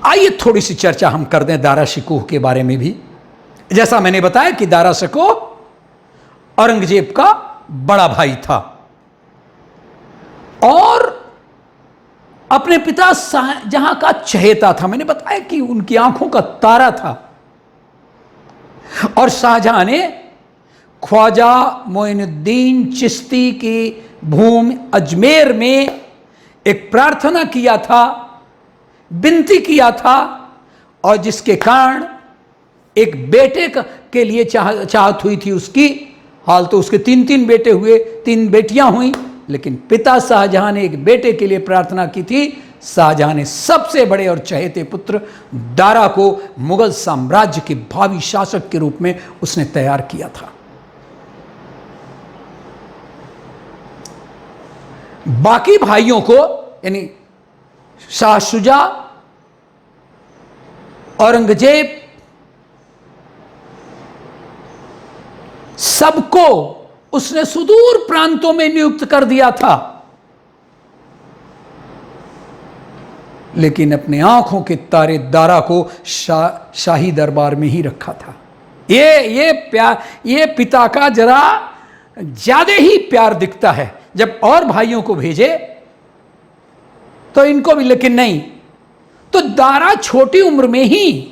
आइए थोड़ी सी चर्चा हम कर दें दारा शिकोह के बारे में भी। जैसा मैंने बताया कि दारा शिकोह औरंगजेब का बड़ा भाई था और अपने पिता शाहजहां का चहेता था। मैंने बताया कि उनकी आंखों का तारा था। और शाहजहां ने ख्वाजा मोइनुद्दीन चिश्ती की भूमि अजमेर में एक प्रार्थना किया था, विनती किया था, और जिसके कारण एक बेटे के लिए चाहत हुई थी उसकी। हाल तो उसके 3 बेटे हुए, 3 बेटियां हुई, लेकिन पिता शाहजहां ने एक बेटे के लिए प्रार्थना की थी। शाहजहां ने सबसे बड़े और चहेते पुत्र दारा को मुगल साम्राज्य के भावी शासक के रूप में उसने तैयार किया था। बाकी भाइयों को, यानी शाह शुजा, औरंगजेब, सबको उसने सुदूर प्रांतों में नियुक्त कर दिया था, लेकिन अपने आंखों के तारे दारा को शाही दरबार में ही रखा था। ये प्यार, ये पिता का जरा ज्यादा ही प्यार दिखता है। जब और भाइयों को भेजे तो इनको भी, लेकिन नहीं। तो दारा छोटी उम्र में ही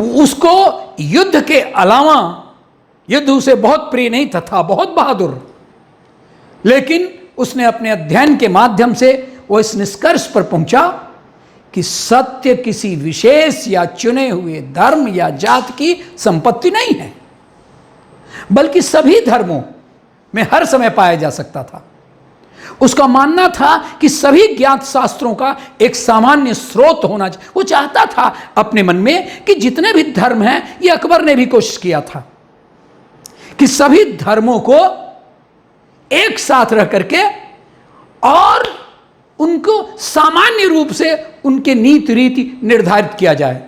उसको युद्ध के अलावा, युद्ध उसे बहुत प्रिय नहीं था बहुत बहादुर, लेकिन उसने अपने अध्ययन के माध्यम से वो इस निष्कर्ष पर पहुंचा कि सत्य किसी विशेष या चुने हुए धर्म या जात की संपत्ति नहीं है, बल्कि सभी धर्मों में हर समय पाया जा सकता था। उसका मानना था कि सभी ज्ञात शास्त्रों का एक सामान्य स्रोत होना चाहिए। वो चाहता था अपने मन में कि जितने भी धर्म हैं, ये अकबर ने भी कोशिश किया था कि सभी धर्मों को एक साथ रह करके और उनको सामान्य रूप से उनके नीति रीति निर्धारित किया जाए।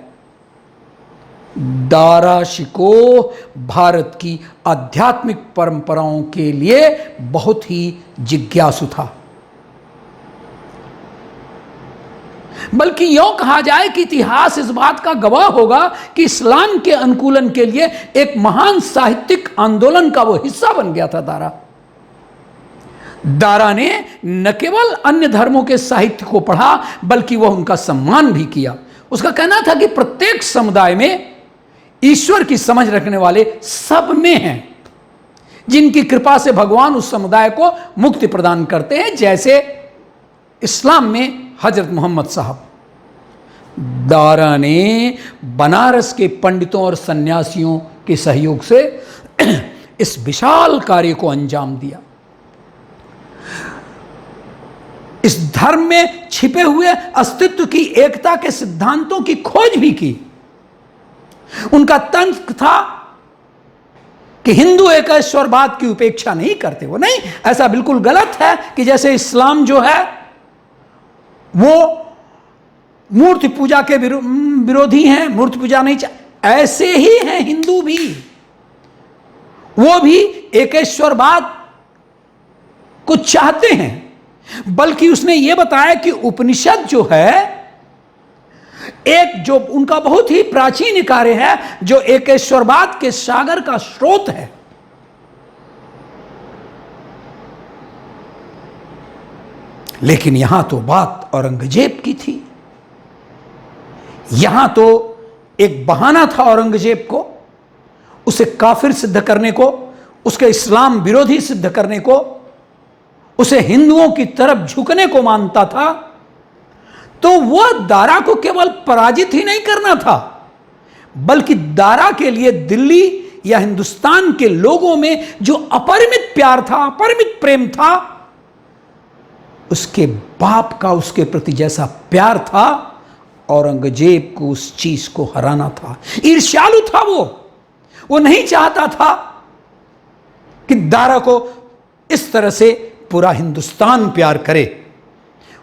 दारा शिकोह भारत की आध्यात्मिक परंपराओं के लिए बहुत ही जिज्ञासु था। बल्कि यूं कहा जाए कि इतिहास इस बात का गवाह होगा कि इस्लाम के अनुकूलन के लिए एक महान साहित्यिक आंदोलन का वो हिस्सा बन गया था दारा ने न केवल अन्य धर्मों के साहित्य को पढ़ा, बल्कि वह उनका सम्मान भी किया। उसका कहना था कि प्रत्येक समुदाय में ईश्वर की समझ रखने वाले सब में हैं, जिनकी कृपा से भगवान उस समुदाय को मुक्ति प्रदान करते हैं, जैसे इस्लाम में हजरत मोहम्मद साहब। दारा ने बनारस के पंडितों और सन्यासियों के सहयोग से इस विशाल कार्य को अंजाम दिया। इस धर्म में छिपे हुए अस्तित्व की एकता के सिद्धांतों की खोज भी की। उनका तंत्र था कि हिंदू एकेश्वरवाद की उपेक्षा नहीं करते। वो नहीं, ऐसा बिल्कुल गलत है कि जैसे इस्लाम जो है वो मूर्ति पूजा के विरोधी हैं, मूर्ति पूजा नहीं ऐसे ही हैं हिंदू भी। वो भी एकेश्वरवाद को चाहते हैं। बल्कि उसने ये बताया कि उपनिषद जो है, एक जो उनका बहुत ही प्राचीन कार्य है, जो एकेश्वरवाद के सागर का स्रोत है। लेकिन यहां तो बात औरंगजेब की थी। यहां तो एक बहाना था औरंगजेब को, उसे काफिर सिद्ध करने को, उसके इस्लाम विरोधी सिद्ध करने को, उसे हिंदुओं की तरफ झुकने को मानता था। तो वह दारा को केवल पराजित ही नहीं करना था, बल्कि दारा के लिए दिल्ली या हिंदुस्तान के लोगों में जो अपरिमित प्यार था, अपरिमित प्रेम था, उसके बाप का उसके प्रति जैसा प्यार था, औरंगजेब को उस चीज को हराना था। ईर्ष्यालु था वो नहीं चाहता था कि दारा को इस तरह से पूरा हिंदुस्तान प्यार करे।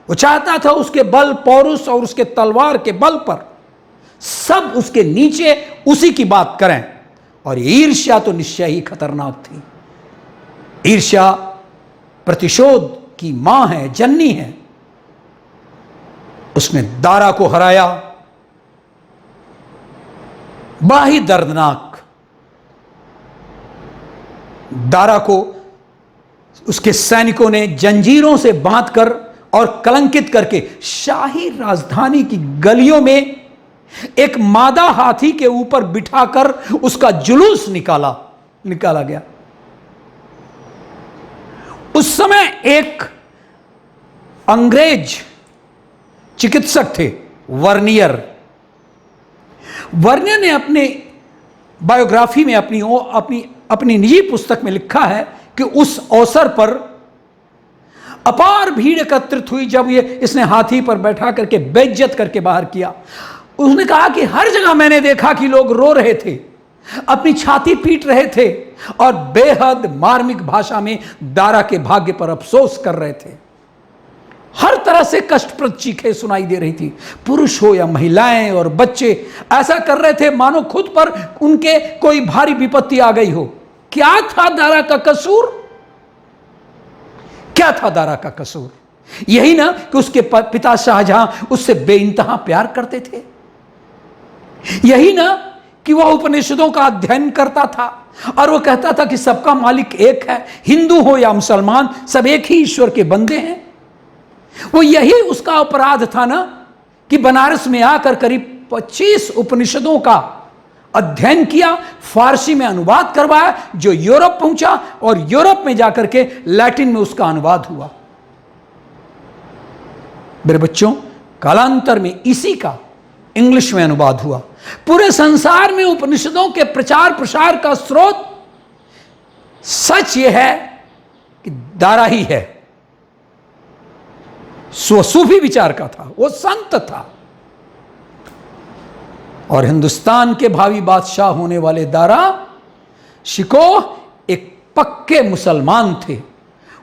वो चाहता था उसके बल पौरुष और उसके तलवार के बल पर सब उसके नीचे उसी की बात करें। और ईर्ष्या तो निश्चय ही खतरनाक थी। ईर्ष्या प्रतिशोध की मां है, जननी है। उसने दारा को हराया। बड़ा ही दर्दनाक। दारा को उसके सैनिकों ने जंजीरों से बांधकर और कलंकित करके शाही राजधानी की गलियों में एक मादा हाथी के ऊपर बिठाकर उसका जुलूस निकाला गया। उस समय एक अंग्रेज चिकित्सक थे, वर्नियर ने अपने बायोग्राफी में अपनी निजी पुस्तक में लिखा है कि उस अवसर पर अपार भीड़ एकत्रित हुई जब इसने हाथी पर बैठा करके बेइज्जत करके बाहर किया। उसने कहा कि हर जगह मैंने देखा कि लोग रो रहे थे, अपनी छाती पीट रहे थे और बेहद मार्मिक भाषा में दारा के भाग्य पर अफसोस कर रहे थे। हर तरह से कष्टप्रद चीखें सुनाई दे रही थी। पुरुष हो या महिलाएं और बच्चे ऐसा कर रहे थे मानो खुद पर उनके कोई भारी विपत्ति आ गई हो। क्या था दारा का कसूर? क्या था दारा का कसूर? यही ना कि उसके पिता शाहजहां उससे बेइंतहा प्यार करते थे। यही ना कि वह उपनिषदों का अध्ययन करता था और वह कहता था कि सबका मालिक एक है, हिंदू हो या मुसलमान सब एक ही ईश्वर के बंदे हैं। वो यही उसका अपराध था ना कि बनारस में आकर करीब 25 उपनिषदों का अध्ययन किया, फारसी में अनुवाद करवाया, जो यूरोप पहुंचा और यूरोप में जाकर के लैटिन में उसका अनुवाद हुआ। मेरे बच्चों, कालांतर में इसी का इंग्लिश में अनुवाद हुआ। पूरे संसार में उपनिषदों के प्रचार प्रसार का स्रोत सच यह है कि दारा ही है। सूफी विचार का था, वो संत था और हिंदुस्तान के भावी बादशाह होने वाले दारा शिकोह एक पक्के मुसलमान थे।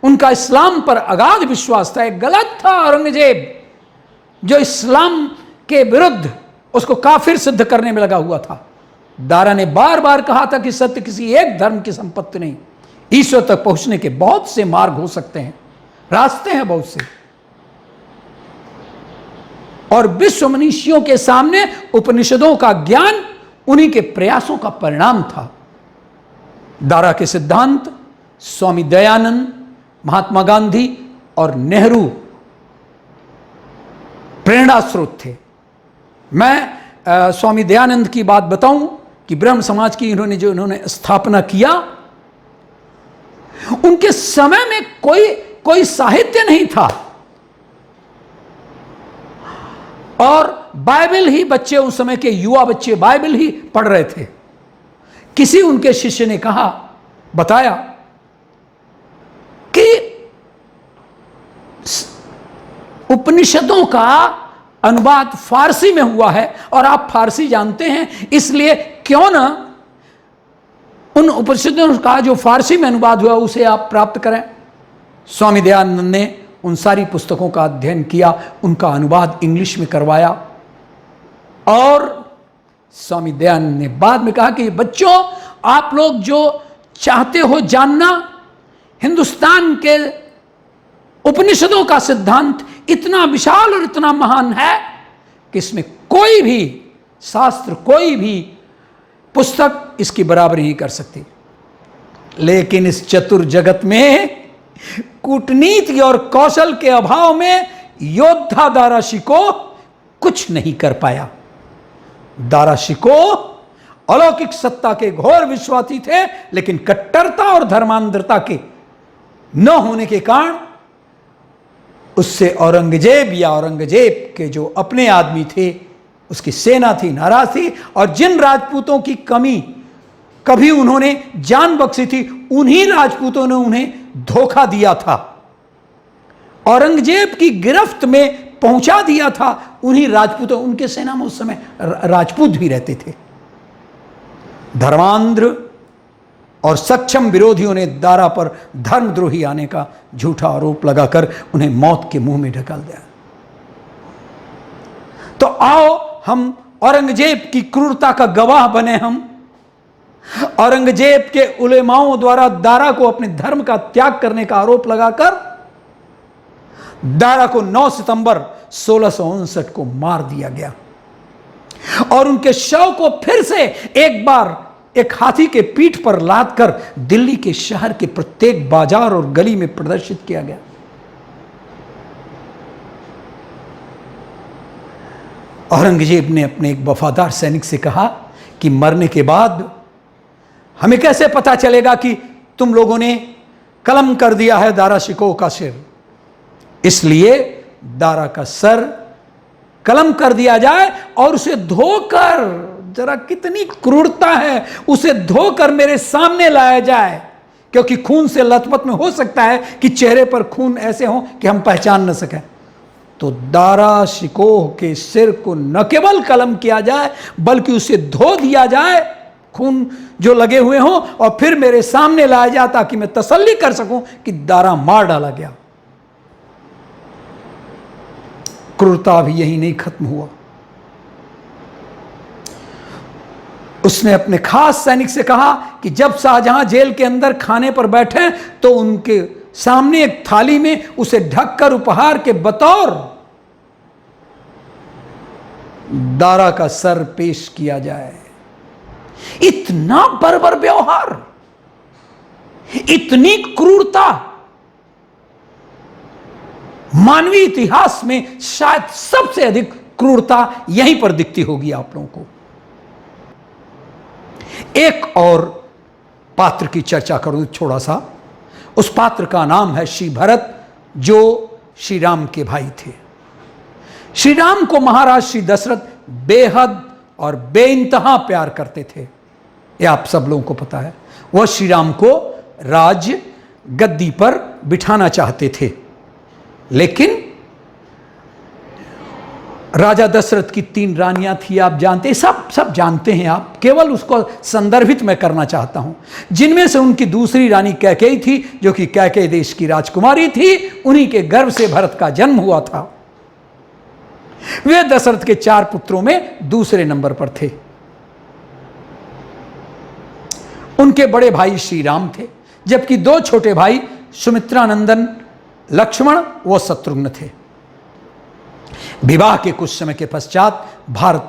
उनका इस्लाम पर अगाध विश्वास था। एक गलत था औरंगजेब, जो इस्लाम के विरुद्ध उसको काफिर सिद्ध करने में लगा हुआ था। दारा ने बार बार कहा था कि सत्य किसी एक धर्म की संपत्ति नहीं, ईश्वर तक पहुंचने के बहुत से मार्ग हो सकते हैं, रास्ते हैं बहुत से, और विश्व मनीषियों के सामने उपनिषदों का ज्ञान उन्हीं के प्रयासों का परिणाम था। दारा के सिद्धांत स्वामी दयानंद, महात्मा गांधी और नेहरू प्रेरणा स्रोत थे। मैं स्वामी दयानंद की बात बताऊं कि ब्रह्म समाज की इन्होंने स्थापना किया, उनके समय में कोई साहित्य नहीं था और बाइबल ही बच्चे, उस समय के युवा बच्चे बाइबल ही पढ़ रहे थे। किसी उनके शिष्य ने बताया कि उपनिषदों का अनुवाद फारसी में हुआ है और आप फारसी जानते हैं, इसलिए क्यों ना उन उपनिषदों का जो फारसी में अनुवाद हुआ उसे आप प्राप्त करें। स्वामी दयानंद ने उन सारी पुस्तकों का अध्ययन किया, उनका अनुवाद इंग्लिश में करवाया और स्वामी दयानंद ने बाद में कहा कि बच्चों, आप लोग जो चाहते हो जानना, हिंदुस्तान के उपनिषदों का सिद्धांत इतना विशाल और इतना महान है कि इसमें कोई भी शास्त्र, कोई भी पुस्तक इसकी बराबरी नहीं कर सकती। लेकिन इस चतुर जगत में कूटनीति और कौशल के अभाव में योद्धा दारा शिकोह कुछ नहीं कर पाया। दारा शिकोह अलौकिक सत्ता के घोर विश्वासी थे, लेकिन कट्टरता और धर्मांधता के न होने के कारण उससे औरंगजेब के जो अपने आदमी थे, उसकी सेना थी, नाराज थी। और जिन राजपूतों की कमी कभी उन्होंने जान बख्शी थी, उन्हीं राजपूतों ने उन्हें धोखा दिया था, औरंगजेब की गिरफ्त में पहुंचा दिया था उन्हीं राजपूतों। उनके सेना में उस समय राजपूत भी रहते थे। धर्मांध्र और सक्षम विरोधियों ने दारा पर धर्मद्रोही आने का झूठा आरोप लगाकर उन्हें मौत के मुंह में ढकेल दिया। तो आओ हम औरंगजेब की क्रूरता का गवाह बने। हम औरंगजेब के उलेमाओं द्वारा दारा को अपने धर्म का त्याग करने का आरोप लगाकर दारा को 9 सितंबर 1659 को मार दिया गया और उनके शव को फिर से एक बार एक हाथी के पीठ पर लादकर दिल्ली के शहर के प्रत्येक बाजार और गली में प्रदर्शित किया गया। औरंगजेब ने अपने एक वफादार सैनिक से कहा कि मरने के बाद हमें कैसे पता चलेगा कि तुम लोगों ने कलम कर दिया है दारा शिकोह का सिर, इसलिए दारा का सर कलम कर दिया जाए और उसे धोकर, जरा कितनी क्रूरता है, उसे धोकर मेरे सामने लाया जाए, क्योंकि खून से लथपथ में हो सकता है कि चेहरे पर खून ऐसे हो कि हम पहचान न सकें। तो दारा शिकोह के सिर को न केवल कलम किया जाए बल्कि उसे धो दिया जाए, खून जो लगे हुए हों, और फिर मेरे सामने लाया जाए ताकि मैं तसल्ली कर सकूं कि दारा मार डाला गया। क्रूरता भी यही नहीं खत्म हुआ। उसने अपने खास सैनिक से कहा कि जब शाहजहां जेल के अंदर खाने पर बैठे तो उनके सामने एक थाली में उसे ढककर उपहार के बतौर दारा का सर पेश किया जाए। इतना बर्बर व्यवहार, इतनी क्रूरता मानवीय इतिहास में शायद सबसे अधिक क्रूरता यहीं पर दिखती होगी आप लोगों को। एक और पात्र की चर्चा करूं थोड़ा सा। उस पात्र का नाम है श्री भरत, जो श्री राम के भाई थे। श्री राम को महाराज श्री दशरथ बेहद और बेइंतहा प्यार करते थे, यह आप सब लोगों को पता है। वह श्री राम को राज गद्दी पर बिठाना चाहते थे, लेकिन राजा दशरथ की 3 रानियां थी, आप जानते हैं, सब जानते हैं आप, केवल उसको संदर्भित मैं करना चाहता हूं। जिनमें से उनकी दूसरी रानी कैकेयी थी, जो कि कैकेयी देश की राजकुमारी थी, उन्हीं के गर्भ से भरत का जन्म हुआ था। वे दशरथ के 4 पुत्रों में दूसरे नंबर पर थे। उनके बड़े भाई श्री राम थे, जबकि 2 छोटे भाई सुमित्रा नंदन लक्ष्मण व शत्रुघ्न थे। विवाह के कुछ समय के पश्चात भरत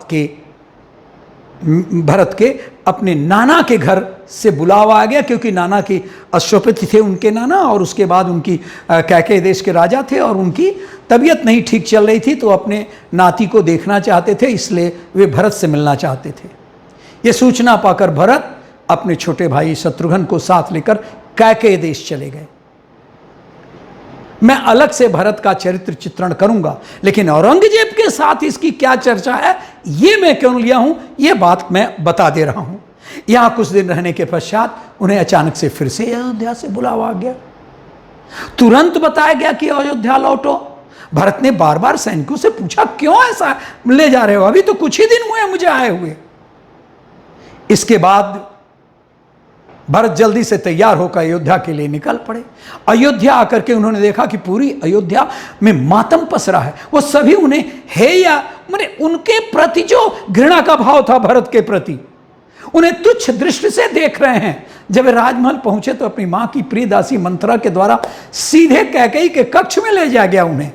के अपने नाना के घर से बुलावा आ गया, क्योंकि नाना की अश्वपति थे उनके नाना, और उसके बाद उनकी कैकेयी देश के राजा थे और उनकी तबीयत नहीं ठीक चल रही थी, तो अपने नाती को देखना चाहते थे, इसलिए वे भरत से मिलना चाहते थे। ये सूचना पाकर भरत अपने छोटे भाई शत्रुघ्न को साथ लेकर कैकेयी देश चले गए। मैं अलग से भरत का चरित्र चित्रण करूंगा, लेकिन औरंगजेब के साथ इसकी क्या चर्चा है, यह मैं क्यों लिया हूं, यह बात मैं बता दे रहा हूं। यहां कुछ दिन रहने के पश्चात उन्हें अचानक से फिर से अयोध्या से बुलावा आ गया। तुरंत बताया गया कि अयोध्या लौटो। भरत ने बार बार सैनिकों से पूछा, क्यों ऐसा ले जा रहे हो, अभी तो कुछ ही दिन हुए मुझे आए हुए। इसके बाद भरत जल्दी से तैयार होकर अयोध्या के लिए निकल पड़े। अयोध्या आकर के उन्होंने देखा कि पूरी अयोध्या में मातम पसरा है। वो सभी उन्हें हेया, माने उनके प्रति जो घृणा का भाव था भरत के प्रति, उन्हें तुच्छ दृष्टि से देख रहे हैं। जब वे राजमहल पहुंचे तो अपनी मां की प्रिय दासी मंथरा के द्वारा सीधे कैकेयी के कक्ष में ले जाया गया उन्हें।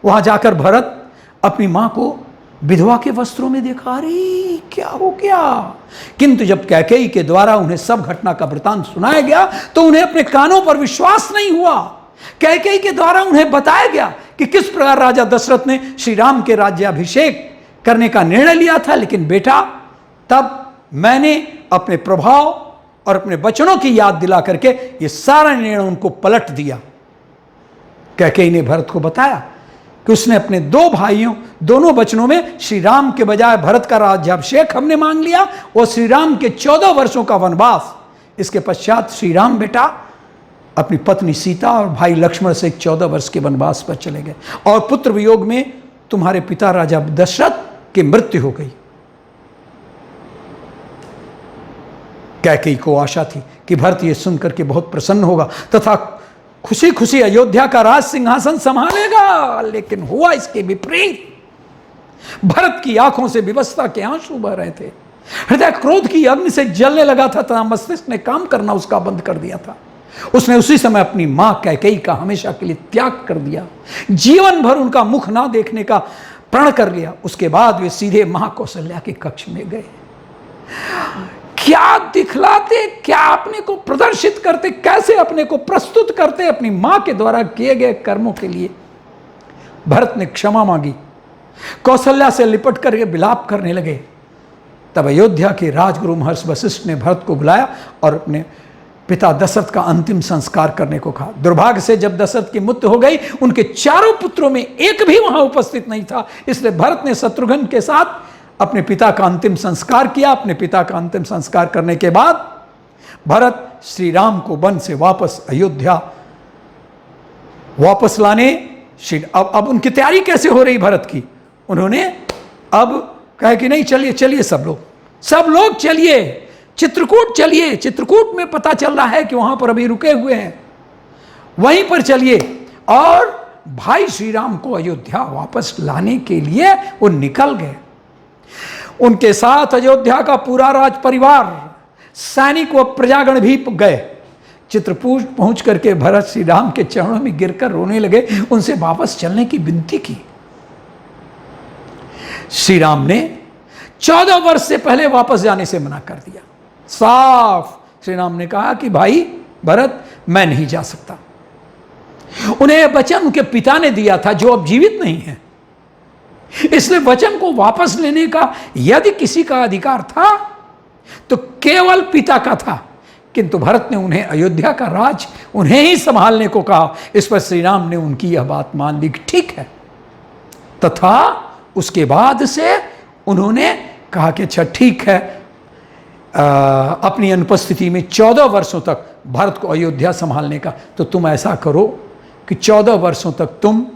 वहां जाकर भरत अपनी मां को विधवा के वस्त्रों में देखा, अरे क्या हो गया। किंतु जब कैकेयी के द्वारा उन्हें सब घटना का वृतांत सुनाया गया तो उन्हें अपने कानों पर विश्वास नहीं हुआ। कैकेयी के द्वारा उन्हें बताया गया कि किस प्रकार राजा दशरथ ने श्री राम के राज्याभिषेक करने का निर्णय लिया था, लेकिन बेटा तब मैंने अपने प्रभाव और अपने वचनों की याद दिला करके ये सारा निर्णय उनको पलट दिया। कैकेयी ने भरत को बताया कि उसने अपने 2 भाइयों दोनों वचनों में श्री राम के बजाय भरत का राज्याभिषेक हमने मांग लिया और श्री राम के 14 वर्षों का वनवास। इसके पश्चात श्री राम बेटा अपनी पत्नी सीता और भाई लक्ष्मण से 14 वर्ष के वनवास पर चले गए, और पुत्र वियोग में तुम्हारे पिता राजा दशरथ की मृत्यु हो गई। कैकेयी को आशा थी कि भरत ये सुनकर के बहुत प्रसन्न होगा तथा खुशी खुशी अयोध्या का राज सिंहासन संभालेगा, लेकिन हुआ इसके विपरीत। भरत की आंखों से विवशता के आंसू बह रहे थे, हृदय क्रोध की अग्नि से जलने लगा था तथा मस्तिष्क ने काम करना उसका बंद कर दिया था। उसने उसी समय अपनी मां कैकेयी का हमेशा के लिए त्याग कर दिया, जीवन भर उनका मुख ना देखने का प्रण कर लिया। उसके बाद वे सीधे मां कौशल्या के कक्ष में गए। क्या दिखलाते, क्या अपने को प्रदर्शित करते, कैसे अपने को प्रस्तुत करते अपनी मां के द्वारा किए गए कर्मों के लिए। भरत ने क्षमा मांगी, कौशल्या से लिपट करके विलाप करने लगे। तब अयोध्या के राजगुरु महर्षि वशिष्ठ ने भरत को बुलाया और अपने पिता दशरथ का अंतिम संस्कार करने को कहा। दुर्भाग्य से जब दशरथ की मृत्यु हो गई, उनके चारों पुत्रों में एक भी वहां उपस्थित नहीं था। इसलिए भरत ने शत्रुघ्न के साथ अपने पिता का अंतिम संस्कार किया। अपने पिता का अंतिम संस्कार करने के बाद भरत श्री राम को वन से वापस अयोध्या वापस लाने अब उनकी तैयारी कैसे हो रही भरत की। उन्होंने अब कहा कि नहीं, चलिए चलिए सब लोग चलिए चित्रकूट चलिए। चित्रकूट में पता चल रहा है कि वहां पर अभी रुके हुए हैं, वहीं पर चलिए। और भाई श्री राम को अयोध्या वापस लाने के लिए वो निकल गए। उनके साथ अयोध्या का पूरा राज परिवार, सैनिक व प्रजागण भी गए। चित्रकूट पहुंच करके भरत श्री राम के चरणों में गिरकर रोने लगे, उनसे वापस चलने की विनती की। श्री राम ने 14 वर्ष से पहले वापस जाने से मना कर दिया। साफ श्री राम ने कहा कि भाई भरत, मैं नहीं जा सकता। उन्हें यह वचन उनके पिता ने दिया था जो अब जीवित नहीं है, इसलिए वचन को वापस लेने का यदि किसी का अधिकार था तो केवल पिता का था। किंतु भरत ने उन्हें अयोध्या का राज उन्हें ही संभालने को कहा। इस पर श्री राम ने उनकी यह बात मान ली, ठीक है। तथा उसके बाद से उन्होंने कहा कि अच्छा ठीक है, अपनी अनुपस्थिति में 14 वर्षों तक भरत को अयोध्या संभालने का, तो तुम ऐसा करो कि 14 वर्षों तक तुम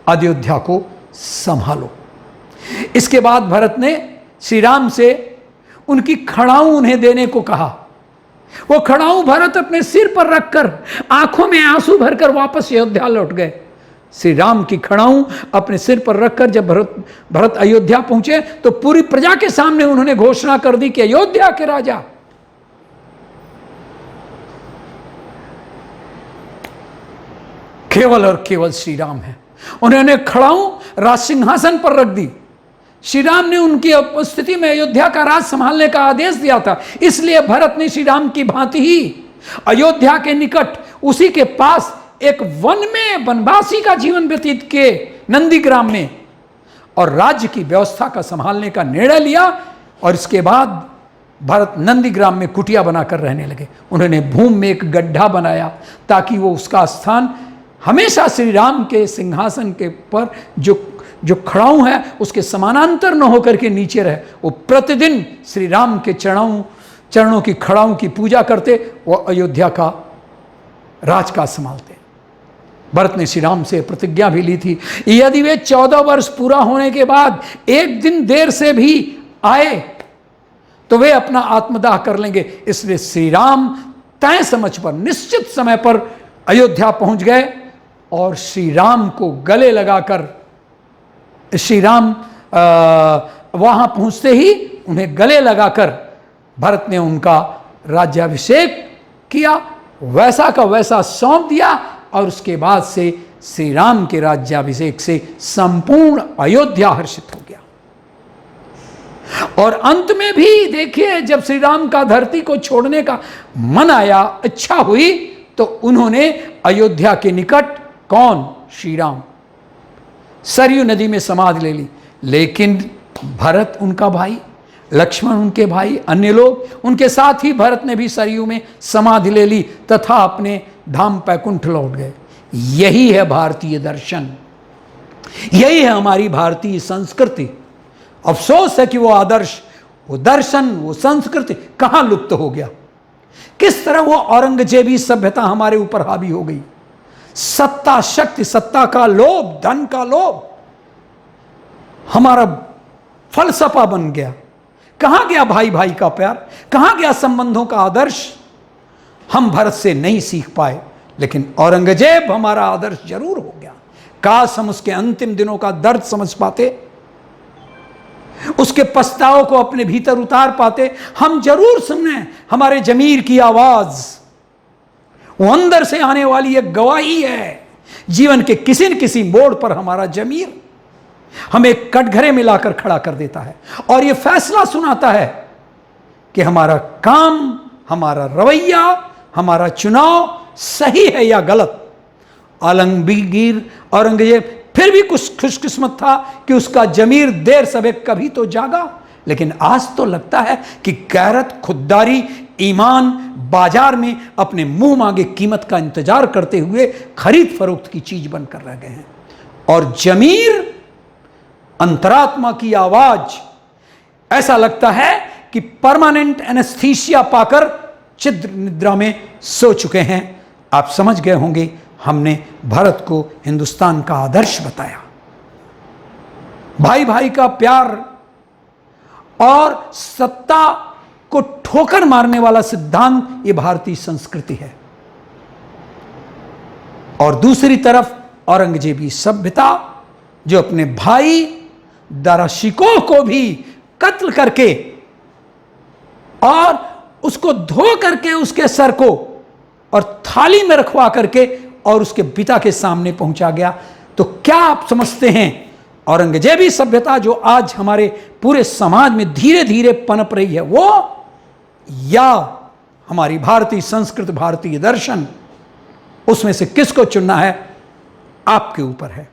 अयोध्या को संभालो। इसके बाद भरत ने श्री राम से उनकी खड़ाऊं उन्हें देने को कहा। वो खड़ाऊं भरत अपने सिर पर रखकर आंखों में आंसू भरकर वापस अयोध्या लौट गए। श्री राम की खड़ाऊं अपने सिर पर रखकर जब भरत अयोध्या पहुंचे तो पूरी प्रजा के सामने उन्होंने घोषणा कर दी कि अयोध्या के राजा केवल और केवल श्री राम है। उन्होंने खड़ाऊं राज सिंहासन पर रख दी। श्री राम ने उनकी उपस्थिति में अयोध्या का राज संभालने का आदेश दिया था। इसलिए भरत ने श्री राम की भांति ही अयोध्या के निकट उसी के पास एक वन में वनवासी का जीवन व्यतीत किए, नंदीग्राम में, और राज्य की व्यवस्था का संभालने का निर्णय लिया। और इसके बाद भरत नंदीग्राम में कुटिया बनाकर रहने लगे। उन्होंने भूमि में एक गड्ढा बनाया ताकि वो उसका स्थान हमेशा श्री राम के सिंहासन के पर जो खड़ाऊं है उसके समानांतर न होकर के नीचे रहे। वो प्रतिदिन श्री राम के चरणों की खड़ाऊं की पूजा करते, वो अयोध्या का राजकाज संभालते। भरत ने श्री राम से प्रतिज्ञा भी ली थी, यदि वे 14 वर्ष पूरा होने के बाद एक दिन देर से भी आए तो वे अपना आत्मदाह कर लेंगे। इसलिए श्री राम तय समय पर, निश्चित समय पर अयोध्या पहुंच गए और श्री राम को गले लगाकर, श्री राम वहां पहुंचते ही उन्हें गले लगाकर भरत ने उनका राज्याभिषेक किया, वैसा का वैसा सौंप दिया। और उसके बाद से श्री राम के राज्याभिषेक से संपूर्ण अयोध्या हर्षित हो गया। और अंत में भी देखिए, जब श्री राम का धरती को छोड़ने का मन आया, इच्छा हुई, तो उन्होंने अयोध्या के निकट, कौन, श्री राम, सरयू नदी में समाधि ले ली। लेकिन भरत उनका भाई, लक्ष्मण उनके भाई, अन्य लोग उनके साथ ही भरत ने भी सरयू में समाधि ले ली तथा अपने धाम बैकुंठ लौट गए। यही है भारतीय दर्शन, यही है हमारी भारतीय संस्कृति। अफसोस है कि वो आदर्श, वो दर्शन, वो संस्कृति कहां लुप्त हो गया। किस तरह वो औरंगजेबी सभ्यता हमारे ऊपर हावी हो गई। सत्ता, शक्ति, सत्ता का लोभ, धन का लोभ हमारा फलसफा बन गया। कहां गया भाई भाई का प्यार, कहां गया संबंधों का आदर्श। हम भरत से नहीं सीख पाए, लेकिन औरंगजेब हमारा आदर्श जरूर हो गया। काश हम उसके अंतिम दिनों का दर्द समझ पाते, उसके पछतावों को अपने भीतर उतार पाते। हम जरूर सुने हमारे जमीर की आवाज, वो अंदर से आने वाली एक गवाही है। जीवन के किसी न किसी मोड़ पर हमारा जमीर हमें कटघरे में लाकर खड़ा कर देता है और यह फैसला सुनाता है कि हमारा काम, हमारा रवैया, हमारा चुनाव सही है या गलत। आलमगीर औरंगजेब फिर भी कुछ खुशकिस्मत था कि उसका जमीर देर सवेर कभी तो जागा, लेकिन आज तो लगता है कि गैरत, खुददारी, ईमान बाजार में अपने मुंह मांगे कीमत का इंतजार करते हुए खरीद फरोख्त की चीज बनकर रह गए हैं। और जमीर, अंतरात्मा की आवाज, ऐसा लगता है कि परमानेंट एनेस्थीसिया पाकर चिद्र निद्रा में सो चुके हैं। आप समझ गए होंगे, हमने भारत को हिंदुस्तान का आदर्श बताया। भाई भाई का प्यार और सत्ता को ठोकर मारने वाला सिद्धांत ये भारतीय संस्कृति है। और दूसरी तरफ औरंगजेबी सभ्यता जो अपने भाई दारा शिकोह को भी कत्ल करके और उसको धो करके उसके सर को और थाली में रखवा करके और उसके पिता के सामने पहुंचा गया। तो क्या आप समझते हैं औरंगजेबी सभ्यता जो आज हमारे पूरे समाज में धीरे धीरे पनप रही है वो, या हमारी भारतीय संस्कृति, भारतीय दर्शन, उसमें से किसको चुनना है आपके ऊपर है।